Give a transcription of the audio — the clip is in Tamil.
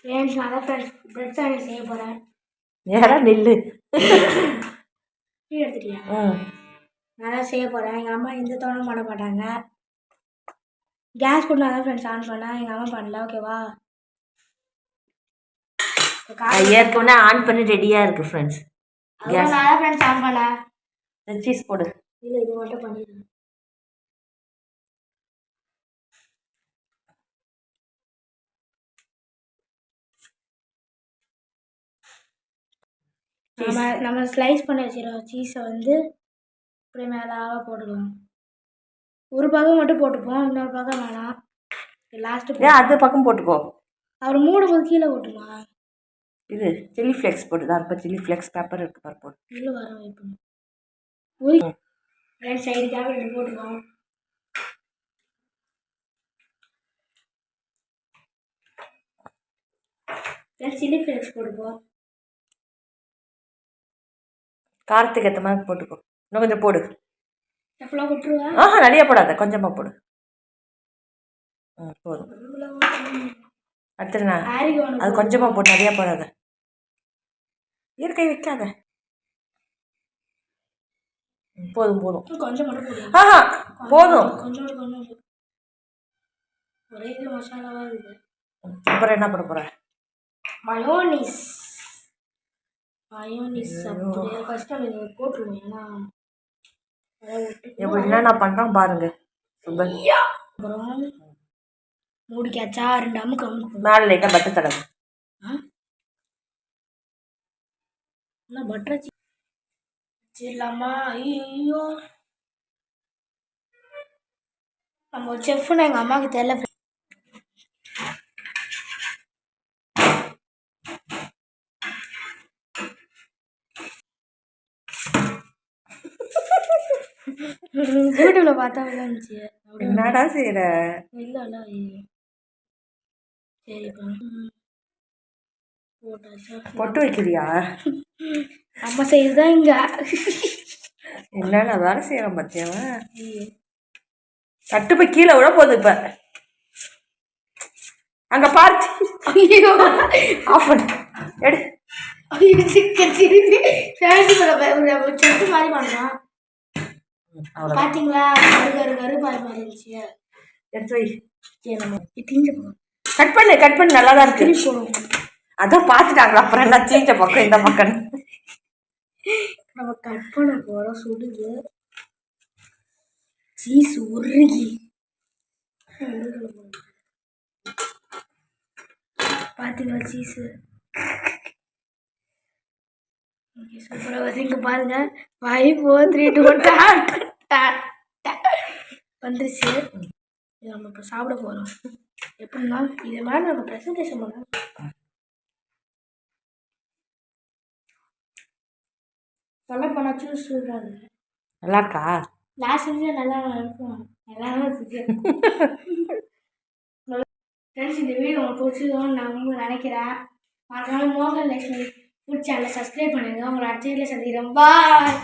ஃப்ரெண்ட்ஸ் நான் தான் ஃப்ரெண்ட்ஸ் பிரெட் சாண்ட்விச் செய்ய போகிறேன். நேரா நில்லு. டீ எடுத்துட்டியா? நான் தான் செய்ய போகிறேன். எங்கள் அம்மா எந்த தோணும் பண்ண மாட்டாங்க. கேஸ் கூட நான் தான் ஃப்ரெண்ட்ஸ் ஆன் பண்ணேன். எங்கள் அம்மா பண்ணல. ஓகேவா? ஏற்கனவே ஆன் பண்ணி ரெடியாக இருக்குது ஃப்ரெண்ட்ஸ். கேஸ் நான் தான் ஃப்ரெண்ட்ஸ் ஆன் பண்ணேன். சீஸ் போடு. இல்லை இது மட்டும் பண்ணிடுறேன். நம்ம ஸ்லைஸ் பண்ணி வச்சிருக்கோம் சீஸை வந்து இப்படி மேலாக போட்டுக்கலாம். ஒரு பக்கம் மட்டும் போட்டுப்போம், இன்னொரு பக்கம் வேணாம். லாஸ்ட்டு அது பக்கம் போட்டுக்கோ. அவர் மூடும் போது கீழே போட்டுமா? இது சில்லி ஃப்ளேக்ஸ் போட்டு தான். இப்போ சில்லி ஃப்ளேக்ஸ் பேப்பர் இருக்கு பாரு, போட்டு இல்லை வர வைப்போம். ஒரு ரெண்டு சைடுக்காக ரெண்டு போட்டுக்கோம். சில்லி ஃப்ளேக்ஸ் போட்டுப்போம். காரத்துக்கு ஏற்ற மாதிரி போட்டுக்கோ. இன்னும் கொஞ்சம் போடு. ஃபுல்லாக போட்டுருவா? நிறைய போடாத, கொஞ்சமாக போடு. போதும். அடுத்துண்ணா அது கொஞ்சமாக போட்டு நிறையா போடாத. இயற்கை வைக்காத. போதும் போதும். கொஞ்சம் மட்டும் போடு. போதும். கொஞ்சம் ஒரே இது மசாலாவாக இருக்குது. அப்புறம் என்ன பண்ண போகிற? மயோனிஸ் அப்படியே ஃபஸ்ட்டு நம்ம போட்டுருவோம். ஏன்னா எப்படின்னா நான் பண்ணுறேன் பாருங்க. அப்புறம் மூடிக்காச்சா? 2 அமுக்கு மேலே லைட்டாக பட்டர் தடவை. என்ன பட்டர் வச்சிடலாமா? ஐயோ நம்ம செஃப்னு எங்கள் அம்மாவுக்கு தெரியல. யூடியூப்ல பார்த்தா இருந்துச்சு. என்னடா செய்யற? இல்லை சரி போட்டாச்சா? பொட்டு வைக்கிறியா? அம்மா செய்யுதுதான் இங்க. என்னடா வேலை செய்யறேன் பார்த்தியாவ? தட்டு போய் கீழே விட போகுது. இப்போ அங்க பார்த்து ஆஃப் பண்ணு. எடு. செட்டு மாதிரி பண்ணலாம். பாத்தீங்களா? கரு மாதிரி இருந்துச்சு. எடுத்து வை. கட் பண்ணு நல்லா தான் இருக்கு. அதான் பார்த்துட்டாங்களா அப்புறம் என்ன சீஞ்ச பக்கம் இந்த பக்கம். நம்ம கட் பண்ண போறோம். சுடுது சீஸ் உருகி. பாத்தீங்களா சீஸு? சூப்பராக வசிங்க பாருங்க. 5 4 3 2 வந்துருச்சு. நம்ம இப்போ சாப்பிட போகிறோம். எப்படின்னா இதே மாதிரி நம்ம ப்ரெசன்டேஷன் பண்ணோம். சொல்ல போனாச்சும் சூப்பராக இருக்கு. நல்லா இருக்கா? நான் செஞ்சு நல்லா இருக்கும். எல்லாரும் ஃப்ரெண்ட்ஸ் இந்த வீடியோ உங்களுக்கு பிடிச்சிருக்கோன்னு நான் நினைக்கிறேன். மறக்காம மோகன் லட்சுமி ஃபுட் சேனலை சப்ஸ்கிரைப் பண்ணுங்கள். உங்களை அடுத்த வீட்டில் சந்திக்கிறேன். பாய்.